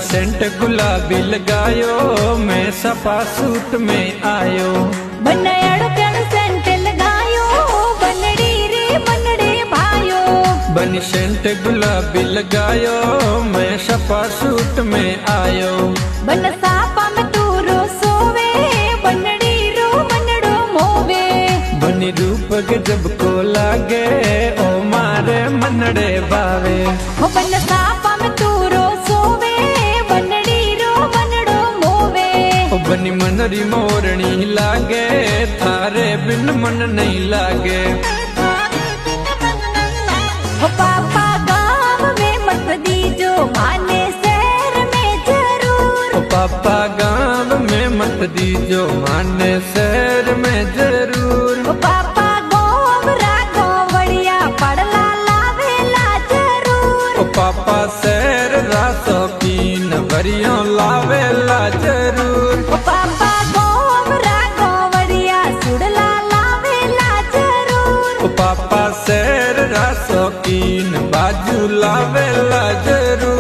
Saint गुलाबी लगायो, मैं सपा सूट में आयो। बनायाड़ो कण सेंट लगायो, बनड़ी रे बनड़े भायो। बनी सेंट गुलाबी लगायो, मैं सपा सूट में आयो। बन सापा में तू रो सोवे, बनड़ी रो बनड़ो मोवे। बनी रूप गजब को लागे, ओ मारे मनड़े बावे। हो बन सापा में तू रो सोवे, बनड़ी रो बनड़ो मोवे। ओ बनी मनरी मोरनी लागे, थारे बिन मन नहीं लागे। हो पापा गाँव में मत दीजो, माने शहर में जरूर। ओ पापा गाँव में मत दीजो, माने शहर में जरूर। हो पापा गोबरा गोवड़िया पड़ला लावेला जरूर। ओ पापा शहर रासो पीन भरियों लावेला जरूर। हो पापा गोबरा गोवड़िया सुड़ला लावेला जरूर। ओ पापा शहर रासो पीन बाजू लावेला जरूर।